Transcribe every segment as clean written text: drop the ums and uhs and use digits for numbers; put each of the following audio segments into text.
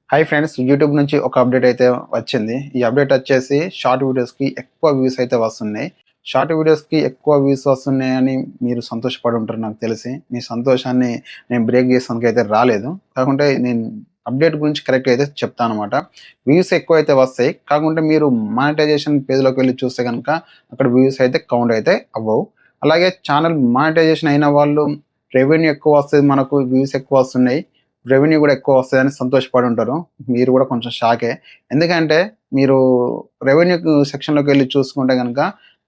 Hi friends! YouTube నుంచి ఒక update అయితే వచ్చింది. ఈ అప్డేట్ వచ్చేసి షార్ట్ వీడియోస్‌కి ఎక్కువ వ్యూస్ అయితే వస్తున్నాయి. షార్ట్ వీడియోస్‌కి ఎక్కువ వ్యూస్ వస్తున్నాయని మీరు సంతోషపడి ఉంటారు నాకు తెలిసి. మీ సంతోషాన్ని నేను బ్రేక్ చేసేందుకైతే రాలేదు. కాకుంటే నేను అప్డేట్ గురించి కరెక్ట్‌గా అయితే చెప్తానన్నమాట. వ్యూస్ ఎక్కువైతే వస్తాయి. కాకుంటే మీరు మానిటైజేషన్ పేజ్‌లోకి వెళ్లి చూస్తే గనుక అక్కడ వ్యూస్ అయితే కౌంట్ అయితే అవ్వవు. అలాగే ఛానల్ మానిటైజేషన్ అయిన వాళ్ళు రెవెన్యూ ఎక్కువ వస్తది మనకు, వ్యూస్ ఎక్కువ వస్తున్నాయి. రెవెన్యూ గూడా ఎక్కువ వస్తదని సంతోషపడి ఉంటారు. మీరు గూడా కొంచెం షాకే. ఎందుకంటే మీరు రెవెన్యూ సెక్షన్‌లోకి వెళ్లి చూసుకుంటే గనక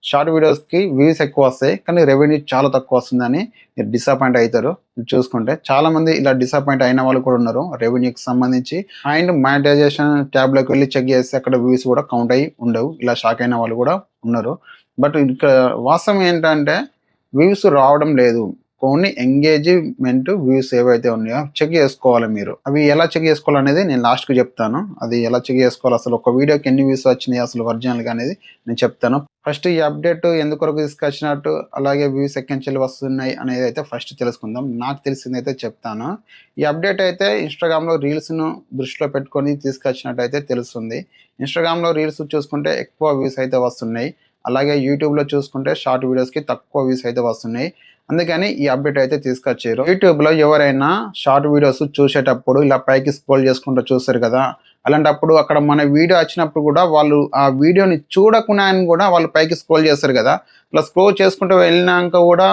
షార్ట్ వీడియోస్‌కి వ్యూస్ ఎక్కువ వస్తాయి. కానీ రెవెన్యూ చాలా తక్కువ వస్తుందని మీరు డిసప్పాయింట్ అయితారు. చూసుకుంటే చాలామంది ఇలా డిసప్పాయింట్ అయిన వాళ్ళు కూడా ఉన్నారు. రెవెన్యూకి సంబంధించి అండ్ మానిటైజేషన్ ట్యాబ్‌లోకి వెళ్లి చెక్ చేస్తే అక్కడ వ్యూస్ కూడా కౌంట్ అయ్యి ఉండవు. ఇలా షాక్ అయిన వాళ్ళు కూడా ఉన్నారు. బట్ ఇక్కడ వాస్తవం ఏంటంటే వ్యూస్ రావడం లేదు. ఓన్లీ ఎంగేజ్‌మెంట్ వ్యూస్ ఏవైతే ఉన్నాయో చెక్ చేసుకోవాలి మీరు. అవి ఎలా చెక్ చేసుకోవాలనేది నేను లాస్ట్‌కి చెప్తాను. అది ఎలా చెక్ చేసుకోవాలి, అసలు ఒక వీడియోకి ఎన్ని వ్యూస్ వచ్చినాయి అసలు ఒరిజినల్‌గా అనేది నేను చెప్తాను. ఫస్ట్ ఈ అప్డేట్ ఎందుకొరకు తీసుకొచ్చినట్టు, అలాగే వ్యూస్ ఎక్కడినుంచెల్లి వస్తున్నాయి అనేది అయితే ఫస్ట్ తెలుసుకుందాం. నాకు తెలిసిందైతే చెప్తాను. ఈ అప్డేట్ అయితే ఇన్‌స్టాగ్రామ్‌లో రీల్స్‌ను దృష్టిలో పెట్టుకొని తీసుకొచ్చినట్టయితే తెలుస్తుంది. ఇన్‌స్టాగ్రామ్‌లో రీల్స్ చూసుకుంటే ఎక్కువ వ్యూస్ అయితే వస్తున్నాయి. అలాగే యూట్యూబ్‌లో చూసుకుంటే షార్ట్ వీడియోస్‌కి తక్కువ వ్యూస్ అయితే వస్తున్నాయి. అందుకని ఈ అప్డేట్ అయితే తీసుకొచ్చారు. యూట్యూబ్‌లో ఎవరైనా షార్ట్ వీడియోస్ చూసేటప్పుడు ఇలా పైకి స్క్రోల్ చేసుకుంటూ చూస్తారు కదా! అలాంటప్పుడు అక్కడ మన వీడియో వచ్చినప్పుడు కూడా వాళ్ళు ఆ వీడియోని చూడకున్నాని కూడా వాళ్ళు పైకి స్క్రోల్ చేస్తారు కదా! అలా స్క్రోల్ చేసుకుంటూ వెళ్ళినాక కూడా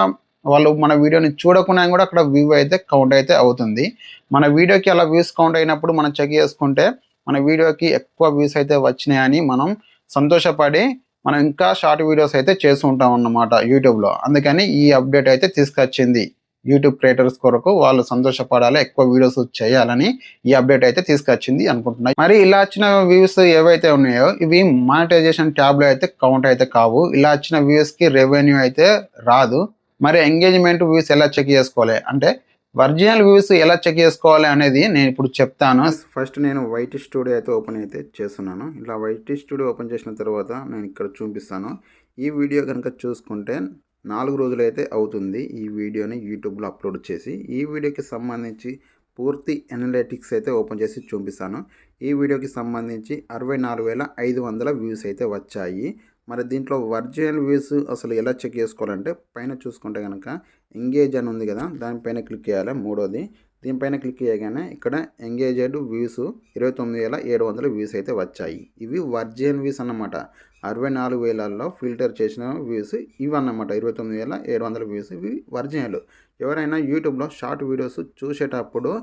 వాళ్ళు మన వీడియోని చూడకున్నా కూడా అక్కడ వ్యూ అయితే కౌంట్ అయితే అవుతుంది. మన వీడియోకి అలా వ్యూస్ కౌంట్ అయినప్పుడు మనం చెక్ చేసుకుంటే మన వీడియోకి ఎక్కువ వ్యూస్ అయితే వచ్చినాయని మనం సంతోషపడి మనం ఇంకా షార్ట్ వీడియోస్ అయితే చేస్తూ ఉంటాం అన్నమాట యూట్యూబ్‌లో. అందుకని ఈ అప్డేట్ అయితే తీసుకొచ్చింది. యూట్యూబ్ క్రియేటర్స్ కొరకు వాళ్ళు సంతోషపడాలి, ఎక్కువ వీడియోస్ చేయాలని ఈ అప్డేట్ అయితే తీసుకొచ్చింది అనుకుంటున్నా. మరి ఇలా వచ్చిన వ్యూస్ ఏవైతే ఉన్నాయో ఇవి మానిటైజేషన్ ట్యాబ్‌లో అయితే కౌంట్ అయితే కావు. ఇలా వచ్చిన వ్యూస్‌కి రెవెన్యూ అయితే రాదు. మరి ఎంగేజ్‌మెంట్ వ్యూస్ ఎలా చెక్ చేసుకోవాలి అంటే ఒరిజినల్ వ్యూస్ ఎలా చెక్ చేసుకోవాలి అనేది నేను ఇప్పుడు చెప్తాను. ఫస్ట్ నేను వైటీ స్టూడియో అయితే ఓపెన్ అయితే చేస్తున్నాను. ఇలా వైటీ స్టూడియో ఓపెన్ చేసిన తర్వాత నేను ఇక్కడ చూపిస్తాను. ఈ వీడియో కనుక చూసుకుంటే 4 రోజులైతే అవుతుంది ఈ వీడియోని యూట్యూబ్‌లో అప్లోడ్ చేసి. ఈ వీడియోకి సంబంధించి పూర్తి అనలిటిక్స్ అయితే ఓపెన్ చేసి చూపిస్తాను. ఈ వీడియోకి సంబంధించి 64,500 వ్యూస్ అయితే వచ్చాయి. మరి దీంట్లో ఒరిజినల్ వ్యూస్ అసలు ఎలా చెక్ చేసుకోవాలంటే పైన చూసుకుంటే కనుక ఎంగేజ్ అని ఉంది కదా, దానిపైన క్లిక్ చేయాలి. మూడోది దీనిపైన క్లిక్ చేయగానే ఇక్కడ ఎంగేజెడ్ వ్యూస్ 29,700 వ్యూస్ అయితే వచ్చాయి. ఇవి ఒరిజినల్ వ్యూస్ అన్నమాట. 64,000లో ఫిల్టర్ చేసిన వ్యూస్ ఇవన్నమాట. 29,700 వ్యూస్ ఇవి ఒరిజినల్. ఎవరైనా యూట్యూబ్లో షార్ట్ వీడియోస్ చూసేటప్పుడు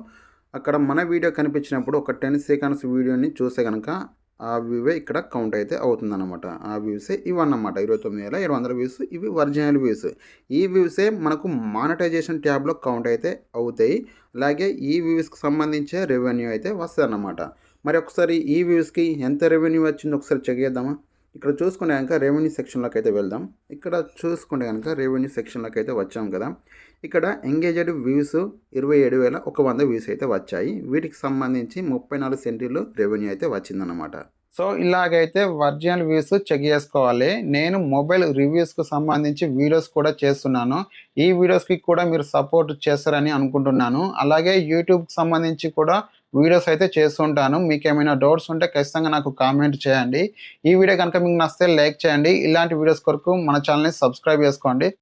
అక్కడ మన వీడియో కనిపించినప్పుడు ఒక 10 సెకండ్స్ వీడియోని చూస్తే కనుక ఆ వ్యూవే ఇక్కడ కౌంట్ అయితే అవుతుందన్నమాట. ఆ వ్యూసే ఇవన్నమాట. 29,700 వ్యూస్ ఇవి ఒరిజినల్ వ్యూస్. ఈ వ్యూసే మనకు మానిటైజేషన్ ట్యాబ్‌లో కౌంట్ అయితే అవుతాయి. అలాగే ఈ వ్యూస్‌కి సంబంధించే రెవెన్యూ అయితే వస్తదన్నమాట. మరి ఒకసారి ఈ వ్యూస్‌కి ఎంత రెవెన్యూ వచ్చిందో ఒకసారి చెక్ చేద్దామా? ఇక్కడ చూసుకుంటే గనుక రెవెన్యూ సెక్షన్‌లోకి అయితే వెళ్దాం. ఇక్కడ చూసుకుంటే గనుక రెవెన్యూ సెక్షన్‌లోకి అయితే వచ్చాం కదా! ఇక్కడ ఎంగేజ్డ్ వ్యూస్ 27,100 వ్యూస్ అయితే వచ్చాయి. వీటికి సంబంధించి 34 సెంటీలు రెవెన్యూ అయితే వచ్చిందన్నమాట. సో ఇలాగైతే ఒరిజినల్ వ్యూస్ చెక్ చేసుకోవాలి. నేను మొబైల్ రివ్యూస్‌కు సంబంధించి వీడియోస్ కూడా చేస్తున్నాను. ఈ వీడియోస్‌కి కూడా మీరు సపోర్ట్ చేస్తారని అనుకుంటున్నాను. అలాగే యూట్యూబ్‌కి సంబంధించి కూడా వీడియోస్ అయితే చేస్తుంటాను. మీకేమైనా డౌట్స్ ఉంటే ఖచ్చితంగా నాకు కామెంట్ చేయండి. ఈ వీడియో కనుక మీకు నచ్చితే లైక్ చేయండి. ఇలాంటి వీడియోస్ కొరకు మన ఛానల్‌ని సబ్స్క్రైబ్ చేసుకోండి.